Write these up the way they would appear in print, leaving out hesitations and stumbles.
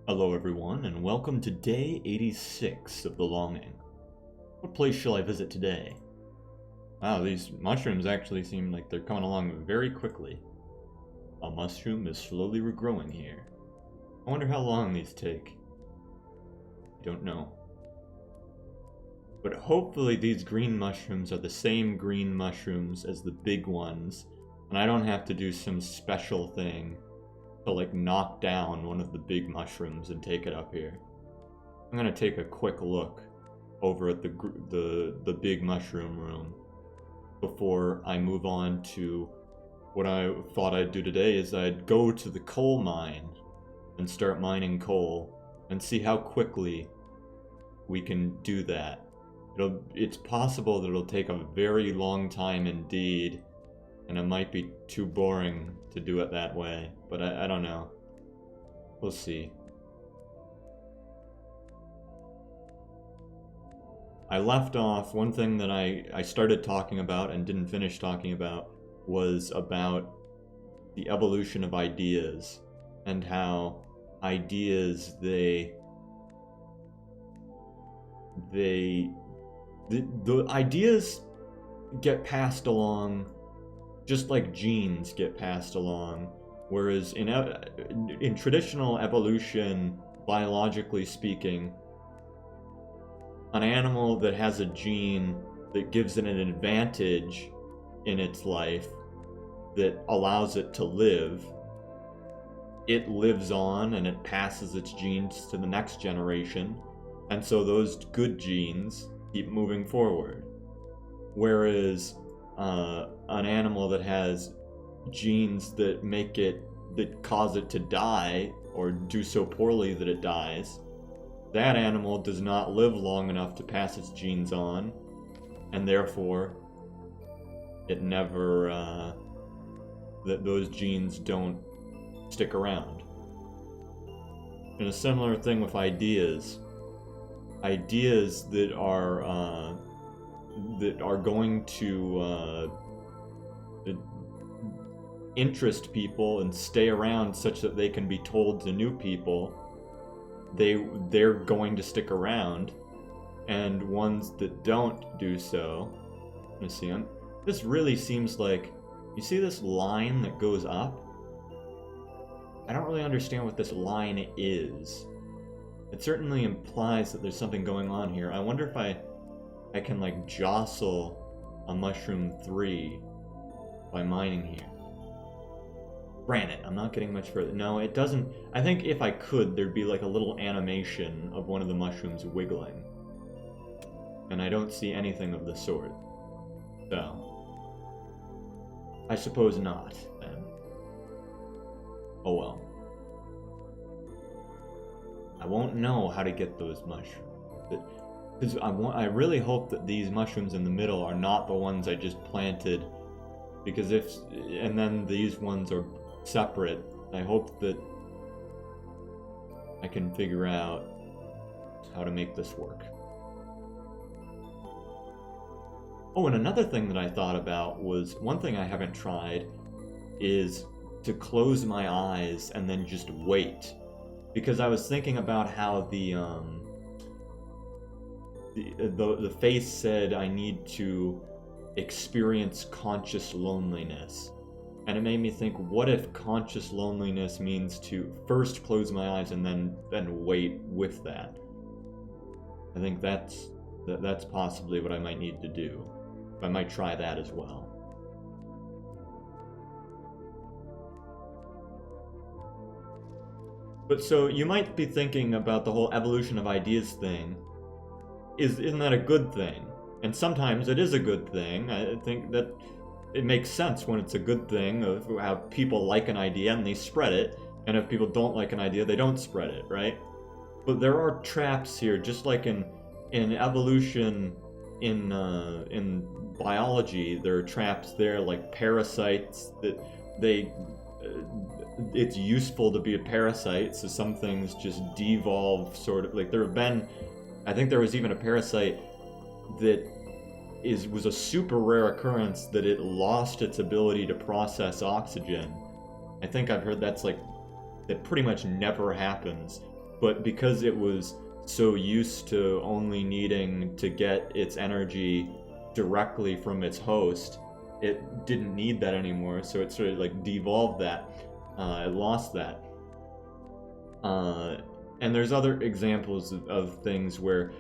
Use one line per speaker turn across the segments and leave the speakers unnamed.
Hello everyone, and welcome to day 86 of the longing. What place shall I visit today? Wow, these mushrooms actually seem like they're coming along very quickly. A mushroom is slowly regrowing here. I wonder how long these take. I don't know. But hopefully these green mushrooms are the same green mushrooms as the big ones, and I don't have to do some special thing to like knock down one of the big mushrooms and take it up here. I'm gonna take a quick look over at the big mushroom room before I move on to what I thought I'd do today. Is I'd go to the coal mine and start mining coal and see how quickly we can do that. It's possible that it'll take a very long time indeed, and it might be too boring to do it that way, but I don't know. We'll see. I left off, one thing that I started talking about and didn't finish talking about was about the evolution of ideas and how ideas, the ideas get passed along just like genes get passed along, whereas in traditional evolution, biologically speaking, an animal that has a gene that gives it an advantage in its life that allows it to live, it lives on and it passes its genes to the next generation, and so those good genes keep moving forward. Whereas an animal that has genes that cause it to die or do so poorly that it dies, that animal does not live long enough to pass its genes on, and therefore it never those genes don't stick around. And a similar thing with ideas that are going to interest people and stay around such that they can be told to new people, they're going to stick around, and ones that don't do so. Let me see. This really seems like, you see this line that goes up? I don't really understand what this line is. It certainly implies that there's something going on here. I wonder if I can like jostle a mushroom 3 by mining here. Granted, I'm not getting much further. No, it doesn't. I think if I could, there'd be like a little animation of one of the mushrooms wiggling. And I don't see anything of the sort. So, I suppose not, then. Oh well. I won't know how to get those mushrooms. Because I really hope that these mushrooms in the middle are not the ones I just planted. Because and then these ones are separate. I hope that I can figure out how to make this work. Oh, and another thing that I thought about was, one thing I haven't tried is to close my eyes and then just wait. Because I was thinking about how the face said I need to experience conscious loneliness. And it made me think, what if conscious loneliness means to first close my eyes and then wait with that? I think that's possibly what I might need to do. I might try that as well. But so you might be thinking about the whole evolution of ideas thing. Isn't that a good thing? And sometimes it is a good thing. I think that it makes sense when it's a good thing, of how people like an idea and they spread it, and if people don't like an idea, they don't spread it, right? But there are traps here, just like in evolution, in biology, there are traps there, like parasites that it's useful to be a parasite, so some things just devolve, sort of. Like I think there was even a parasite that was a super rare occurrence, that it lost its ability to process oxygen. I think I've heard that pretty much never happens. but because it was so used to only needing to get its energy directly from its host, it didn't need that anymore, so it sort of like devolved that. It lost that. And there's other examples of things where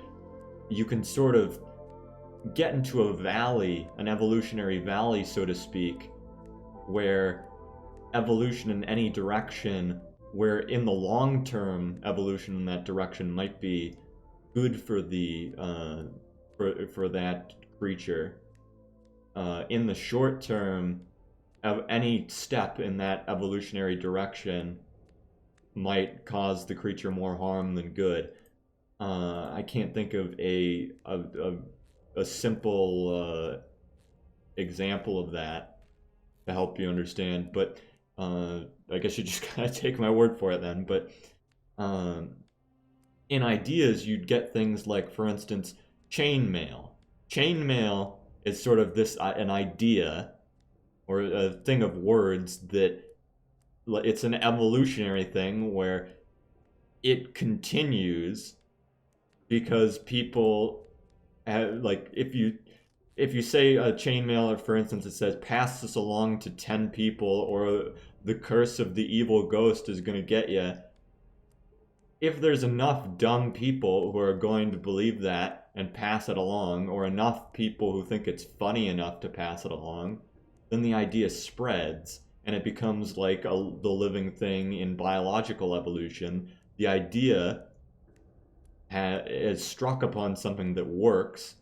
you can sort of get into a valley, an evolutionary valley, so to speak, where evolution in any direction, where in the long term evolution in that direction might be good for the for that creature. In the short term, any step in that evolutionary direction might cause the creature more harm than good. I can't think of a simple example of that to help you understand, but I guess you just gotta take my word for it then. But in ideas, you'd get things like, for instance, chainmail. Chainmail is sort of this an idea or a thing of words that it's an evolutionary thing where it continues because people have, like, if you say a chainmail, for instance, it says pass this along to 10 people or the curse of the evil ghost is going to get you. If there's enough dumb people who are going to believe that and pass it along, or enough people who think it's funny enough to pass it along, then the idea spreads and it becomes like the living thing in biological evolution. The idea has struck upon something that works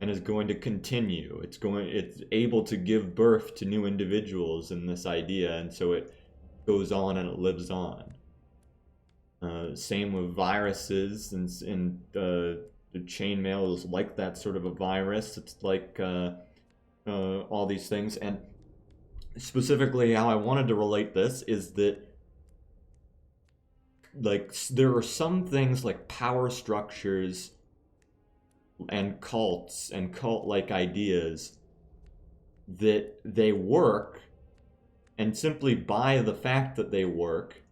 and is going to continue. It's able to give birth to new individuals in this idea, and so it goes on and it lives on. Same with viruses, and the chainmail is like that sort of a virus. It's like all these things, and specifically how I wanted to relate this is that, like, there are some things like power structures and cults and cult-like ideas that they work, and simply by the fact that they work,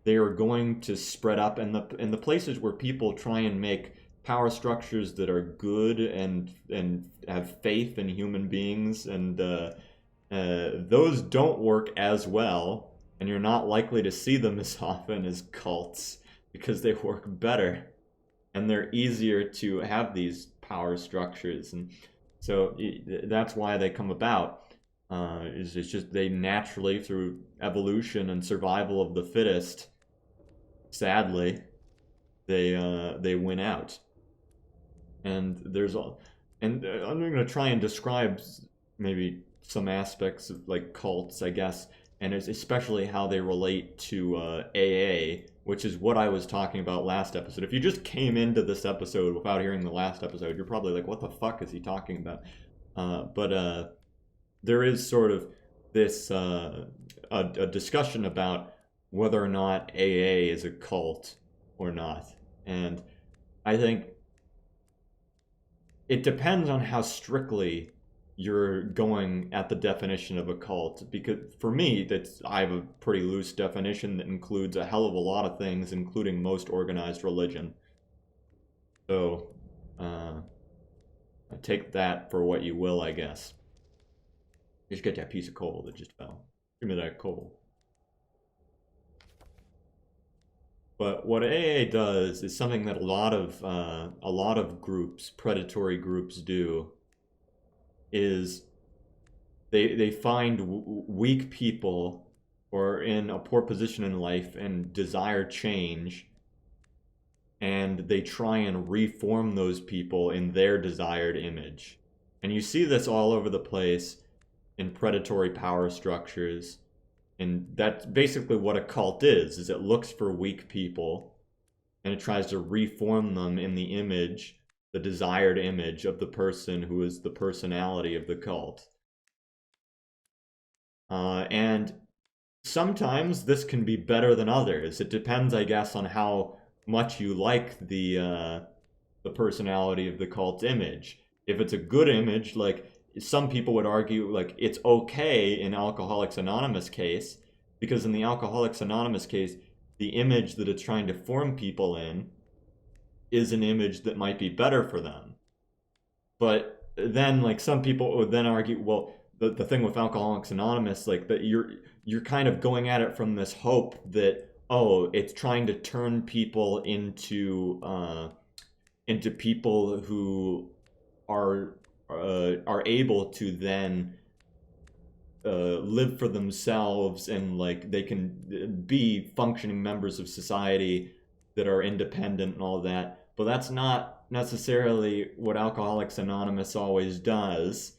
they are going to spread up. And the places where people try and make power structures that are good and have faith in human beings, and those don't work as well, and you're not likely to see them as often as cults because they work better and they're easier to have these power structures. And so that's why they come about. It's just they naturally, through evolution and survival of the fittest, sadly, they win out. And I'm going to try and describe maybe some aspects of like cults, I guess, and it's especially how they relate to AA, which is what I was talking about last episode. If you just came into this episode without hearing the last episode, you're probably like, what the fuck is he talking about? But there is sort of this a discussion about whether or not AA is a cult or not. And I think it depends on how strictly you're going at the definition of a cult, because for me, I have a pretty loose definition that includes a hell of a lot of things, including most organized religion. So take that for what you will, I guess. Just get that piece of coal that just fell. Give me that coal. But what AA does is something that a lot of groups, predatory groups, do. Is they find weak people or in a poor position in life and desire change, and they try and reform those people in their desired image. And you see this all over the place in predatory power structures. And that's basically what a cult is it looks for weak people and it tries to reform them in the image, the desired image of the person who is the personality of the cult. And sometimes this can be better than others. It depends, I guess, on how much you like the personality of the cult image. If it's a good image, like some people would argue, like it's okay in Alcoholics Anonymous case, because in the Alcoholics Anonymous case, the image that it's trying to form people in is an image that might be better for them. But then, like, some people would then argue, well, the thing with Alcoholics Anonymous, like, that you're kind of going at it from this hope that, oh, it's trying to turn people into people who are able to then live for themselves, and like they can be functioning members of society that are independent and all that. But that's not necessarily what Alcoholics Anonymous always does.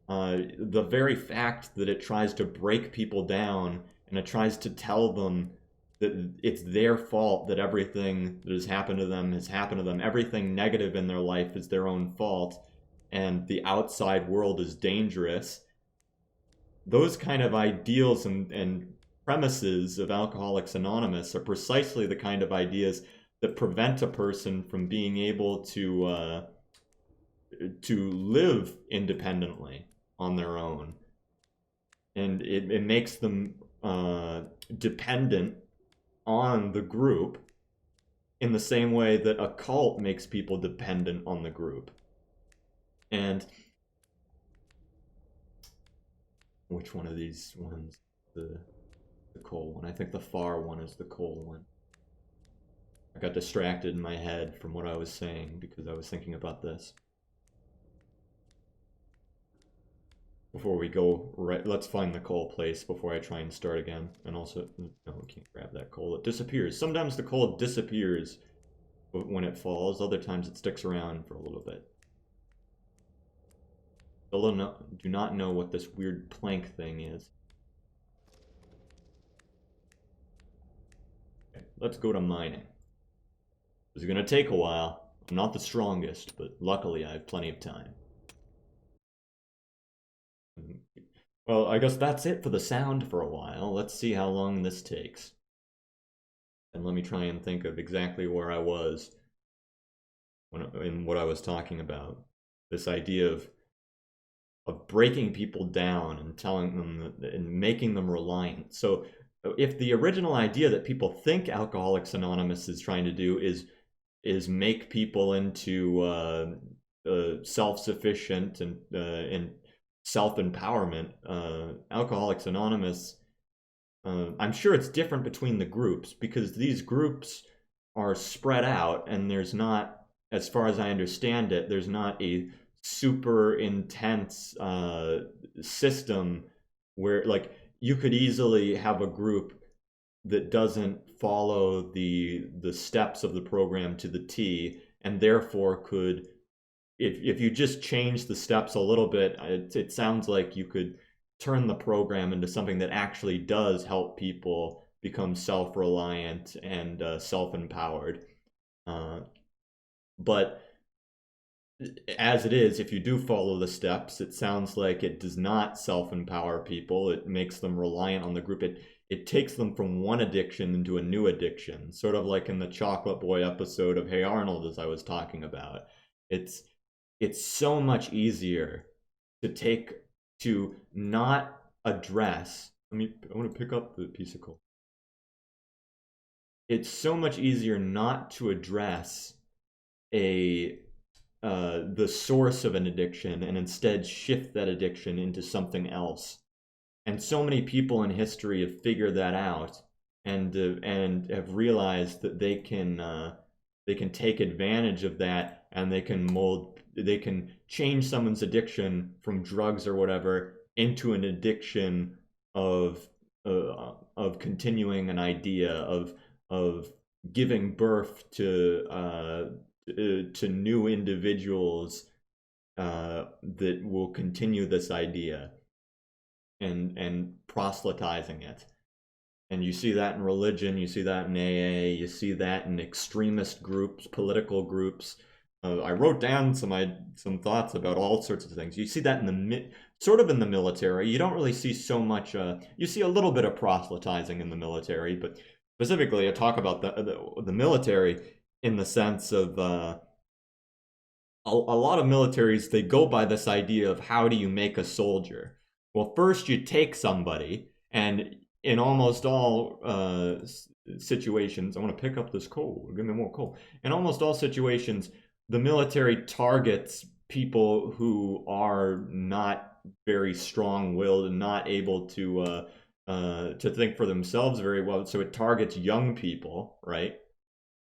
The very fact that it tries to break people down, and it tries to tell them that it's their fault that everything that has happened to them has happened to them, everything negative in their life is their own fault, and the outside world is dangerous. Those kind of ideals and premises of Alcoholics Anonymous are precisely the kind of ideas that prevent a person from being able to live independently on their own, and it makes them dependent on the group in the same way that a cult makes people dependent on the group. And which one of these ones? The coal one. I think the far one is the coal one. I got distracted in my head from what I was saying because I was thinking about this. Before we go, right, let's find the coal place before I try and start again. And also, no, we can't grab that coal. It disappears. Sometimes the coal disappears when it falls. Other times it sticks around for a little bit. Still do not know what this weird plank thing is. Okay, let's go to mining. This is going to take a while. I'm not the strongest, but luckily I have plenty of time. Well, I guess that's it for the sound for a while. Let's see how long this takes. And let me try and think of exactly where I was in what I was talking about. This idea of breaking people down and telling them and making them reliant. So if the original idea that people think Alcoholics Anonymous is trying to do is make people into self-sufficient and self-empowerment, Alcoholics Anonymous, I'm sure it's different between the groups because these groups are spread out, and there's not, as far as I understand it, there's not a super intense system where, like, you could easily have a group that doesn't follow the steps of the program to the T, and therefore could, if you just change the steps a little bit, it sounds like you could turn the program into something that actually does help people become self-reliant and self-empowered. But as it is, if you do follow the steps, it sounds like it does not self-empower people. It makes them reliant on the group. It takes them from one addiction into a new addiction, sort of like in the Chocolate Boy episode of Hey Arnold, as I was talking about. It's so much easier to not address. I want to pick up the piece of coal. It's so much easier not to address the source of an addiction and instead shift that addiction into something else. And so many people in history have figured that out and have realized that they can take advantage of that, and they can change someone's addiction from drugs or whatever into an addiction of continuing an idea of giving birth to new individuals that will continue this idea and proselytizing it. And you see that in religion, you see that in AA, you see that in extremist groups, political groups. I wrote down some thoughts about all sorts of things. You see that in the military. You don't really see so much. You see a little bit of proselytizing in the military, but specifically, I talk about the military in the sense of a lot of militaries, they go by this idea of how do you make a soldier. Well, first you take somebody, and in almost all situations, I want to pick up this coal. Give me more coal. In almost all situations, the military targets people who are not very strong-willed and not able to think for themselves very well. So it targets young people, right?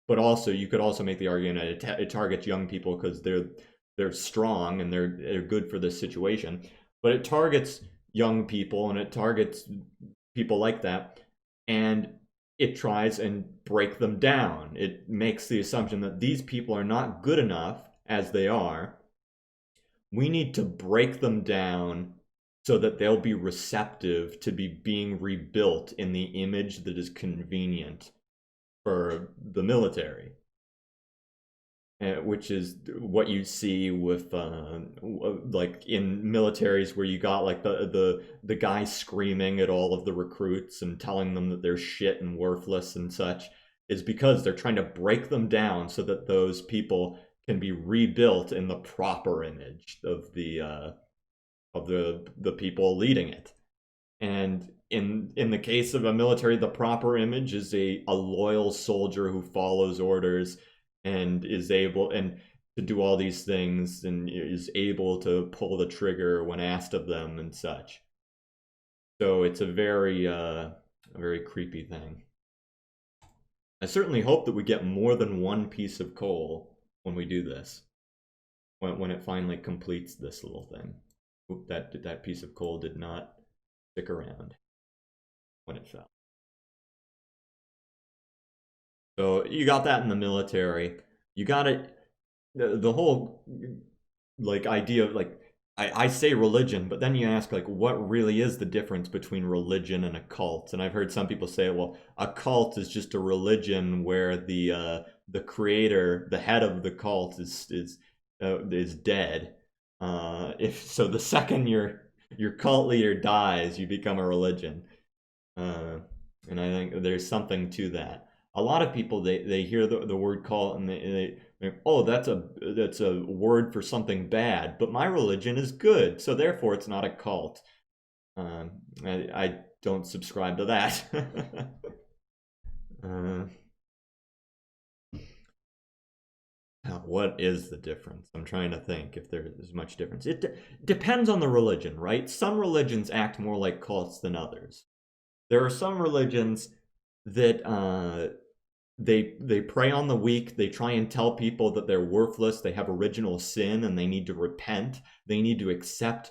But also, you could also make the argument that it targets young people because they're strong and they're good for this situation. But it targets young people and it targets people like that, and it tries and break them down. It makes the assumption that these people are not good enough as they are. We need to break them down so that they'll be receptive to be being rebuilt in the image that is convenient for the military, which is what you see with like in militaries where you got like the guy screaming at all of the recruits and telling them that they're shit and worthless and such, is because they're trying to break them down so that those people can be rebuilt in the proper image of the people leading it. And in the case of a military, the proper image is a loyal soldier who follows orders and is able and to do all these things and is able to pull the trigger when asked of them and such. So it's a very creepy thing. I certainly hope that we get more than one piece of coal when we do this. When it finally completes this little thing. Oop, that piece of coal did not stick around when it fell. So you got that in the military. You got it. The whole like idea of like I say religion, but then you ask like what really is the difference between religion and a cult? And I've heard some people say, well, a cult is just a religion where the creator, the head of the cult is dead. If so, the second your cult leader dies, you become a religion. And I think there's something to that. A lot of people they hear the word cult and they oh, that's a word for something bad, but my religion is good, so therefore it's not a cult. I don't subscribe to that. What is the difference? I'm trying to think if there's much difference. It depends on the religion, right? Some religions act more like cults than others. There are some religions that they prey on the weak. They try and tell people that they're worthless, they have original sin, and they need to repent. They need to accept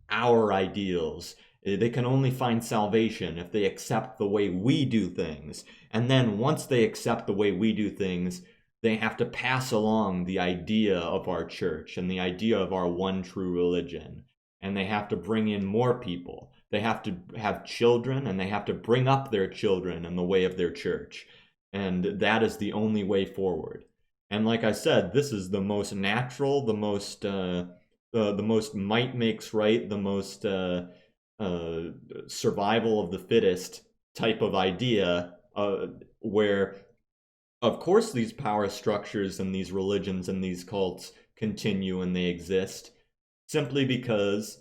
our ideals. They can only find salvation if they accept the way we do things. And then once they accept the way we do things, they have to pass along the idea of our church and the idea of our one true religion. And they have to bring in more people. They have to have children, and they have to bring up their children in the way of their church. And that is the only way forward. And like I said, this is the most natural, the most might makes right, the most survival of the fittest type of idea, where of course these power structures and these religions and these cults continue and they exist simply because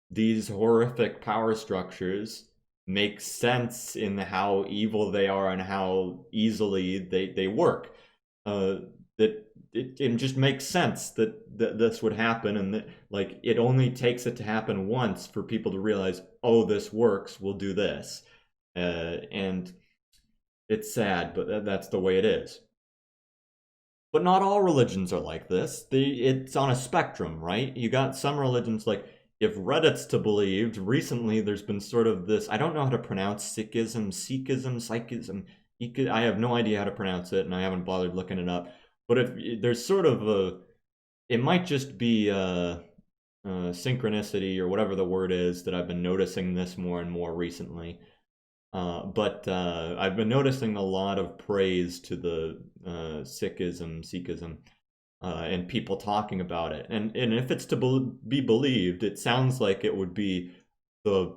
these horrific power structures make sense in how evil they are and how easily they work. That it just makes sense that this would happen, and that like it only takes it to happen once for people to realize, oh, this works, we'll do this. And it's sad, but that's the way it is. But not all religions are like this. It's on a spectrum, right? You got some religions like, if Reddit's to believed, recently there's been sort of this, I don't know how to pronounce Sikhism. I have no idea how to pronounce it, and I haven't bothered looking it up. But if there's sort of it might just be synchronicity or whatever the word is that I've been noticing this more and more recently. But I've been noticing a lot of praise to the Sikhism, and people talking about it. And if it's to be believed, it sounds like it would be the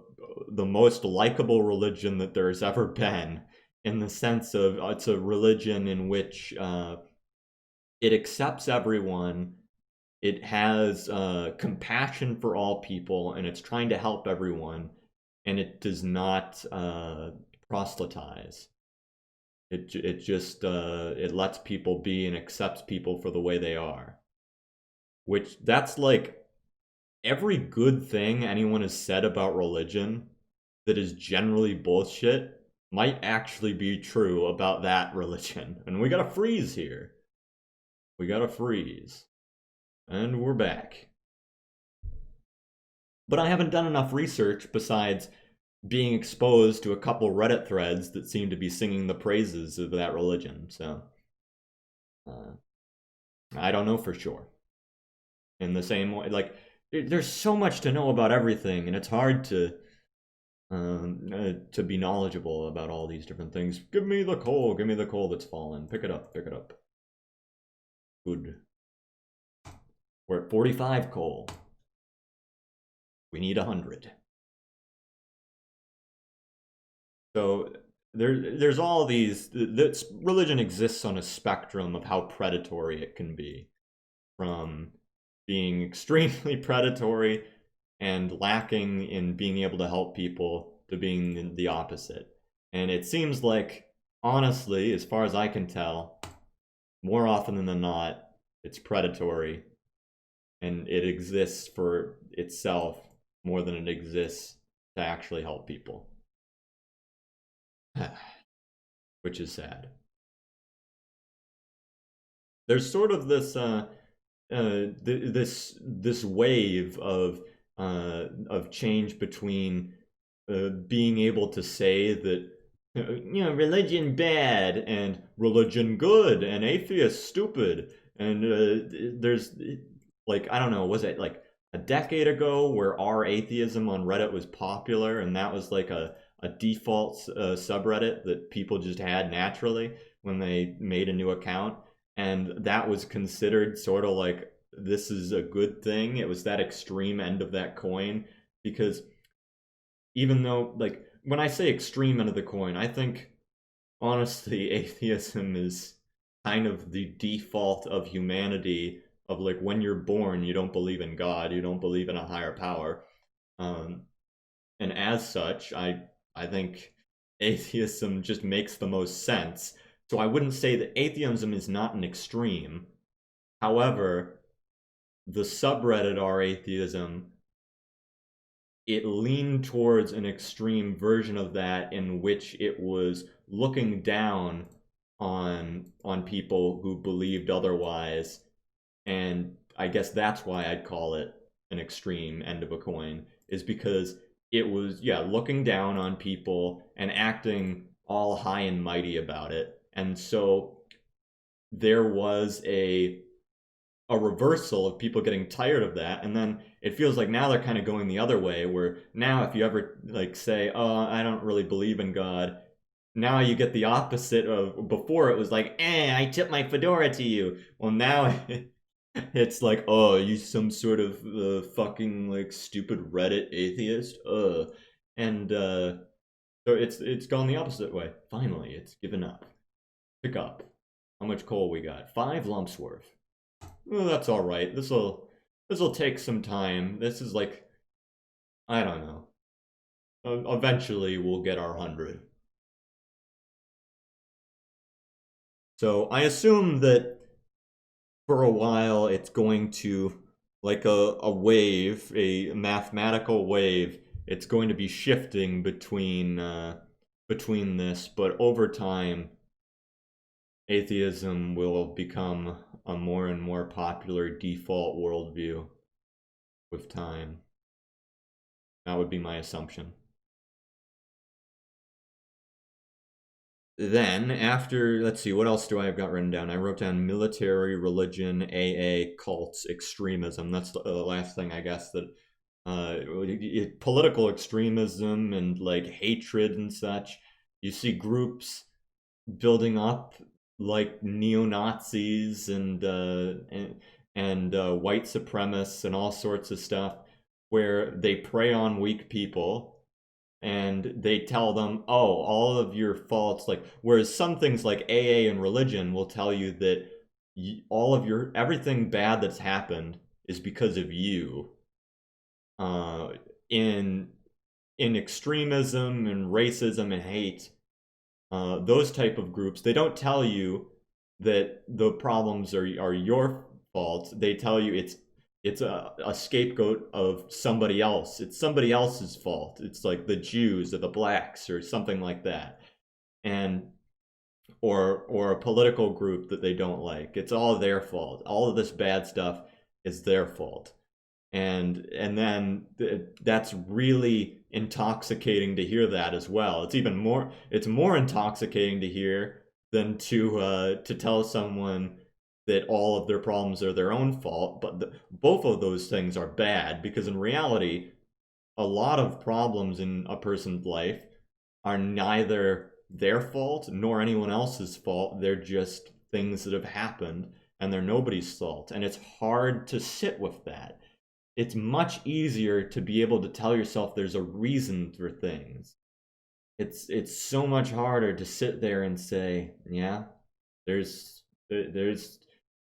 most likable religion that there's ever been, in the sense of it's a religion in which it accepts everyone. It has compassion for all people, and it's trying to help everyone, and it does not proselytize. It just it lets people be and accepts people for the way they are. Which that's like every good thing anyone has said about religion that is generally bullshit might actually be true about that religion. And we got a freeze here. We got a freeze. And we're back. But I haven't done enough research besides being exposed to a couple Reddit threads that seem to be singing the praises of that religion. So uh, I don't know for sure. In the same way, like there's so much to know about everything, and it's hard to be knowledgeable about all these different things. Give me the coal. Give me the coal that's fallen. Pick it up. Pick it up. Good. We're at 45 coal. We need 100. So there's all these. This religion exists on a spectrum of how predatory it can be, from being extremely predatory and lacking in being able to help people to being the opposite. And it seems like, honestly, as far as I can tell, more often than not, it's predatory and it exists for itself more than it exists to actually help people. Which is sad. There's sort of this wave of change between being able to say that religion bad and religion good and atheist stupid, and there's like, I don't know, was it like a decade ago where our atheism on Reddit was popular, and that was like a default subreddit that people just had naturally when they made a new account, and that was considered sort of like this is a good thing. It was that extreme end of that coin, because even though, like, when I say extreme end of the coin, I think honestly atheism is kind of the default of humanity, of like when you're born you don't believe in God, you don't believe in a higher power, um, and as such I think atheism just makes the most sense. So I wouldn't say that atheism is not an extreme. However, the subreddit r atheism, it leaned towards an extreme version of that, in which it was looking down on people who believed otherwise. And I guess that's why I'd call it an extreme end of a coin, is because it was, yeah, looking down on people and acting all high and mighty about it. And so there was a reversal of people getting tired of that, and then it feels like now they're kind of going the other way, where now if you ever like say, oh, I don't really believe in God, now you get the opposite of before. It was like, I tip my fedora to you. Well, now it's like, oh, you some sort of fucking like stupid Reddit atheist, and so it's gone the opposite way. Finally, it's given up. Pick up. How much coal we got? 5 lumps worth. Well, that's all right. This'll take some time. This is like, I don't know. Eventually, we'll get our 100. So I assume that for a while it's going to, like a wave, a mathematical wave. It's going to be shifting between this, but over time, atheism will become a more and more popular default worldview with time. That would be my assumption. Then, after, let's see, what else do I have got written down? I wrote down military, religion, AA, cults, extremism. That's the last thing, I guess, that political extremism and like hatred and such. You see groups building up like neo-Nazis and white supremacists and all sorts of stuff, where they prey on weak people and they tell them, oh, all of your faults, like, whereas some things like AA and religion will tell you that all of your everything bad that's happened is because of you. Uh, in extremism and racism and hate, those type of groups, they don't tell you that the problems are your fault. They tell you it's a scapegoat of somebody else. It's somebody else's fault. It's like the Jews or the blacks or something like that. And or a political group that they don't like. It's all their fault. All of this bad stuff is their fault. And then that's really intoxicating to hear that as well. It's more intoxicating to hear than to tell someone that all of their problems are their own fault. But both of those things are bad, because in reality, a lot of problems in a person's life are neither their fault nor anyone else's fault. They're just things that have happened, and they're nobody's fault. And it's hard to sit with that. It's much easier to be able to tell yourself there's a reason for things. It's so much harder to sit there and say, yeah, there's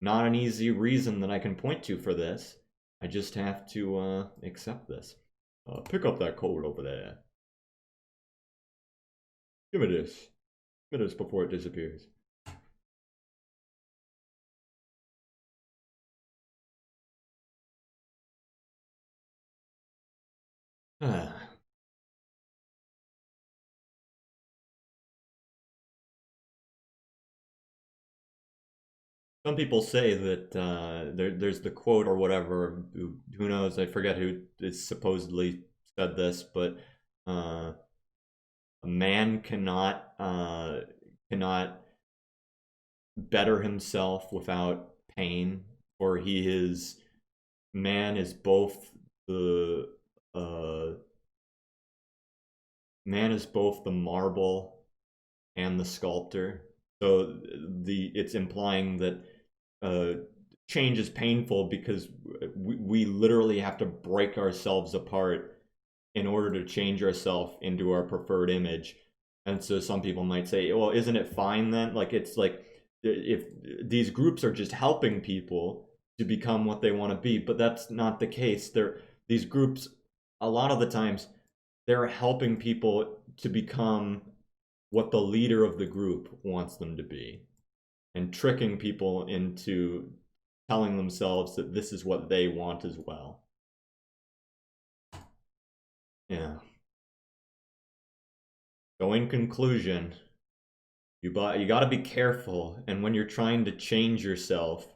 not an easy reason that I can point to for this. I just have to accept this. Pick up that coat over there. Give me this. Give me this before it disappears. Some people say that there's the quote or whatever. Who knows? I forget who is supposedly said this, but a man cannot better himself without pain, for he is man is both the uh, man is both the marble and the sculptor. So it's implying that change is painful because we literally have to break ourselves apart in order to change ourselves into our preferred image. And so some people might say, well, isn't it fine then? Like, it's like if these groups are just helping people to become what they want to be, but that's not the case. These groups, a lot of the times, they're helping people to become what the leader of the group wants them to be, and tricking people into telling themselves that this is what they want as well. Yeah. So in conclusion, you got to be careful, and when you're trying to change yourself,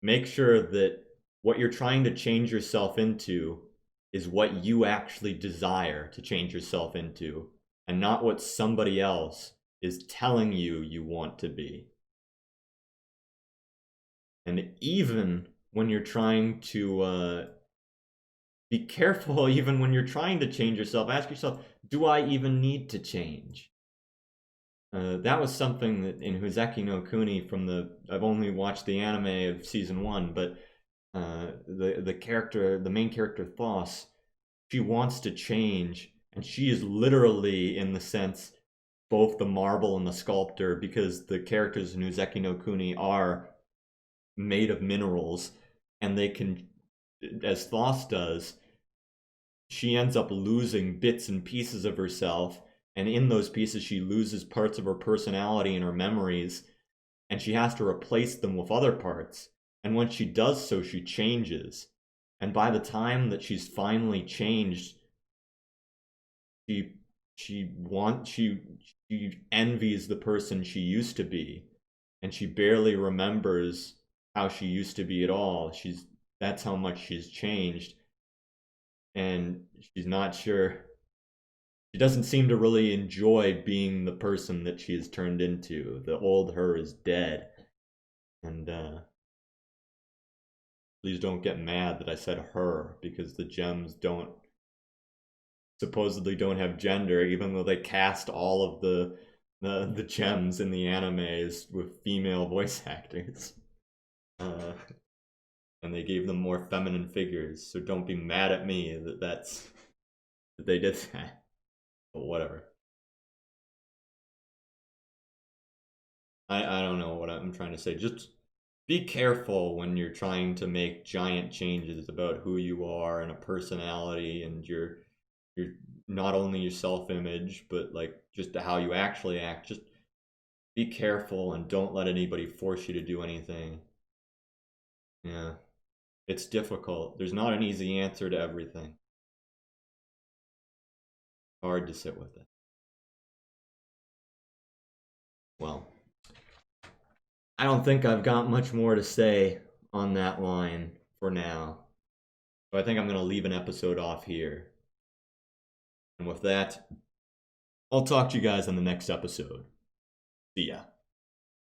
make sure that what you're trying to change yourself into is what you actually desire to change yourself into, and not what somebody else is telling you you want to be. And even when you're trying to be careful, even when you're trying to change yourself, ask yourself, do I even need to change? That was something that in Hoseki no Kuni I've only watched the anime of season 1, but the main character Thos, she wants to change, and she is literally, in the sense, both the marble and the sculptor, because the characters in Hoseki no Kuni are made of minerals, and they can, as Thos does, she ends up losing bits and pieces of herself, and in those pieces she loses parts of her personality and her memories, and she has to replace them with other parts. And when she does so, she changes. And by the time that she's finally changed, she she envies the person she used to be, and she barely remembers how she used to be at all. That's how much she's changed, and she's not sure. She doesn't seem to really enjoy being the person that she has turned into. The old her is dead. And please don't get mad that I said her, because the gems supposedly don't have gender, even though they cast all of the gems in the animes with female voice actors. And they gave them more feminine figures, so don't be mad at me that they did that. But whatever. I don't know what I'm trying to say. Just be careful when you're trying to make giant changes about who you are and a personality and your not only your self-image, but like just how you actually act. Just be careful and don't let anybody force you to do anything. Yeah, it's difficult. There's not an easy answer to everything. Hard to sit with it. Well, I don't think I've got much more to say on that line for now. So I think I'm going to leave an episode off here. And with that, I'll talk to you guys on the next episode. See ya.